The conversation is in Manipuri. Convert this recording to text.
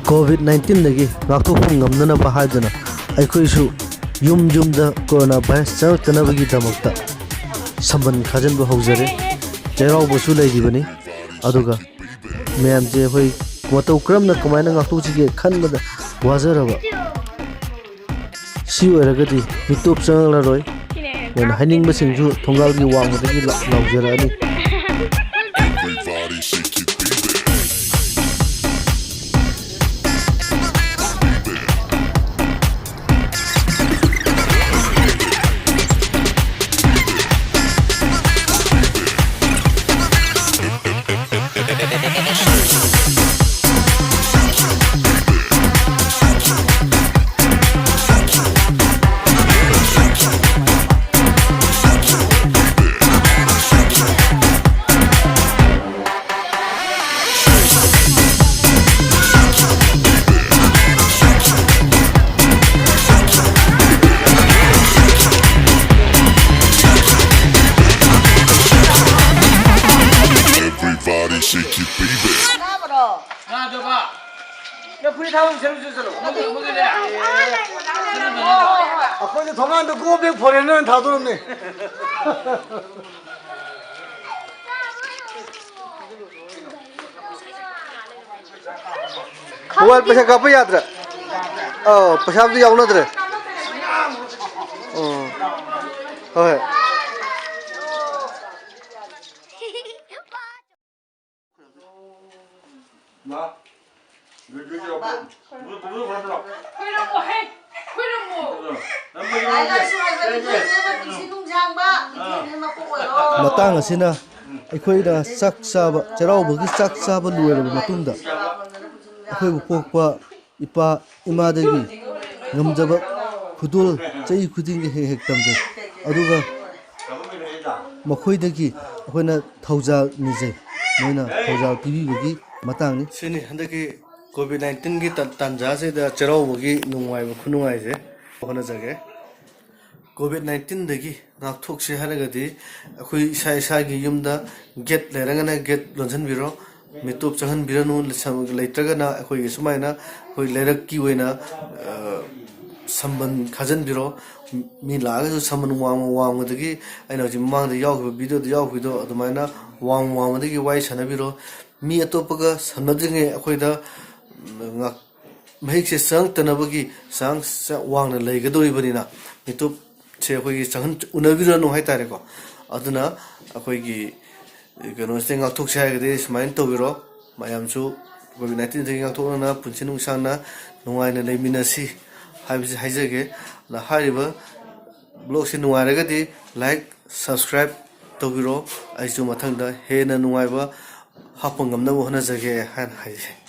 COVID-19 dagi ngakthokpa ngamnanaba haiduna ꯑꯩꯈꯣꯏꯁꯨ ꯌꯨꯝꯗ ꯀꯣꯔꯣꯅꯥ ꯚꯥꯏꯔꯁ ꯆꯪꯂꯛꯇꯅꯕꯒꯤ ꯗꯃꯛꯇ ꯁꯝꯕꯟ ꯈꯥꯖꯤꯟꯕ ꯍꯧꯖꯔꯦ ꯆꯩꯔꯥꯎꯕꯁꯨ ꯂꯩꯔꯤꯕꯅꯤ ꯑꯗꯨꯒ ꯃꯌꯥꯝꯁꯦ ꯑꯩꯈꯣꯏ ꯃꯇꯧ ꯀꯔꯝꯅ ꯀꯃꯥꯏꯅ ꯉꯥꯛꯊꯣꯛꯁꯤꯒꯦ ꯈꯟꯕꯗ ꯋꯥꯖꯔꯕ ꯁꯤ ꯑꯣꯏꯔꯒꯗꯤ ꯃꯤꯇꯣꯞ ꯆꯪꯂꯛꯂꯔꯣꯏ ꯃꯣꯏꯅ ꯍꯥꯏꯅꯤꯡꯕꯁꯤꯡꯁꯨ ꯊꯣꯡꯒꯥꯜꯒꯤ ꯋꯥꯡꯃꯗꯒꯤ ꯂꯥꯎꯖꯔꯛꯑꯅꯤ Shake it, baby. What पैसा कब याद रहा? ओ पैसा भी याद ना रहे? ओह matang asina ꯑꯩꯈꯣꯏꯅ ꯆꯥꯛ ꯆꯥꯕ ꯆꯩꯔꯥꯎꯕꯒꯤ ꯆꯥꯛ ꯆꯥꯕ ꯂꯣꯏꯔꯕ ꯃꯇꯨꯡꯗ ꯑꯩꯈꯣꯏꯕꯨ ꯄꯣꯛꯄ ꯏꯄꯥ ꯏꯃꯥꯗꯒꯤ ꯉꯝꯖꯕ ꯈꯨꯗꯣꯜ ꯆꯍꯤ ꯈꯨꯗꯤꯡꯒꯤ ꯍꯦꯛ ꯇꯝꯖꯩ ꯑꯗꯨꯒ ꯃꯈꯣꯏꯗꯒꯤ ꯑꯩꯈꯣꯏꯅ ꯊꯧꯖꯥꯜ ꯅꯤꯖꯩ ꯃꯣꯏꯅ ꯊꯧꯖꯥꯜ ꯄꯤꯕꯤꯕꯒꯤ ꯃꯇꯥꯡꯅꯤ ꯁꯤꯅꯤ ꯍꯟꯗꯛꯀꯤ COVID-19ꯒꯤ ꯇꯥꯟꯖꯥꯁꯤꯗ ꯆꯩꯔꯥꯎꯕꯒꯤ ꯅꯨꯡꯉꯥꯏꯕ ꯈꯨꯅꯨꯡꯉꯥꯏꯁꯦ ꯍꯣꯠꯅꯖꯒꯦ COVID-19 ꯉꯥꯛꯊꯣꯛꯁꯤ ꯍꯥꯏꯔꯒꯗꯤ ꯑꯩꯈꯣꯏ ꯏꯁꯥꯒꯤ ꯌꯨꯝꯗ ꯒꯦꯠ ꯂꯩꯔꯒꯅ ꯒꯦꯠ ꯂꯣꯟꯁꯤꯟꯕꯤꯔꯣ ꯃꯤꯇꯣꯞ ꯆꯪꯍꯟꯕꯤꯔꯅꯨ ꯂꯩꯇ꯭ꯔꯒꯅ ꯑꯩꯈꯣꯏꯒꯤ ꯁꯨꯃꯥꯏꯅ ꯑꯩꯈꯣꯏ ꯂꯩꯔꯛꯀꯤ ꯑꯣꯏꯅ ꯁꯝꯕꯟ ꯈꯥꯖꯤꯟꯕꯤꯔꯣ ꯃꯤ ꯂꯥꯛꯑꯒꯁꯨ ꯁꯝꯕꯟ ꯋꯥꯡꯃꯗꯒꯤ ꯑꯩꯅ ꯍꯧꯖꯤꯛ ꯃꯃꯥꯡꯗ ꯌꯥꯎꯈꯤꯕ ꯚꯤꯗꯤꯑꯣꯗ ꯌꯥꯎꯈꯤꯕꯗꯣ ꯑꯗꯨꯃꯥꯏꯅ ꯋꯥꯡꯃꯗꯒꯤ ꯋꯥꯔꯤ ꯁꯥꯟꯅꯕꯤꯔꯣ ꯃꯤ ꯑꯇꯣꯞꯄꯒ ꯁꯝꯅꯗ꯭ꯔꯤꯉꯩ ꯑꯩꯈꯣꯏꯗ ꯃꯍꯤꯛꯁꯦ ꯆꯪꯉꯛꯇꯅꯕꯒꯤ ꯆꯥꯡ ꯋꯥꯡꯅ ꯂꯩꯒꯗꯧꯔꯤꯕꯅꯤꯅ ꯃꯤꯇꯣꯞ ꯁꯦ ꯑꯩꯈꯣꯏꯒꯤ ꯎꯅꯕꯤꯔꯅꯨ ꯍꯥꯏꯇꯥꯔꯦꯀꯣ ꯑꯗꯨꯅ ꯑꯩꯈꯣꯏꯒꯤ ꯀꯩꯅꯣꯁꯦ ꯉꯥꯛꯊꯣꯛꯁꯤ ꯍꯥꯏꯔꯒꯗꯤ ꯁꯨꯃꯥꯏꯅ ꯇꯧꯕꯤꯔꯣ ꯃꯌꯥꯝꯁꯨ COVID-19 ꯉꯥꯛꯊꯣꯛꯅꯅ ꯄꯨꯟꯁꯤ ꯅꯨꯡꯁꯥꯡꯅ ꯅꯨꯡꯉꯥꯏꯅ ꯂꯩꯃꯤꯟꯅꯁꯤ ꯍꯥꯏꯕꯁꯤ ꯍꯥꯏꯖꯒꯦ ꯍꯥꯏꯔꯤꯕ ꯕ꯭ꯂꯣꯒꯁꯤ ꯅꯨꯡꯉꯥꯏꯔꯒꯗꯤ ꯂꯥꯏꯛ ꯁꯕꯁꯀ꯭ꯔꯥꯏꯕ ꯇꯧꯕꯤꯔꯣ ꯑꯩꯁꯨ ꯃꯊꯪꯗ ꯍꯦꯟꯅ ꯅꯨꯡꯉꯥꯏꯕ ꯍꯥꯞꯄ ꯉꯝꯅꯕ ꯍꯣꯠꯅꯖꯒꯦ ꯍꯥꯏꯅ ꯍꯥꯏꯖꯩ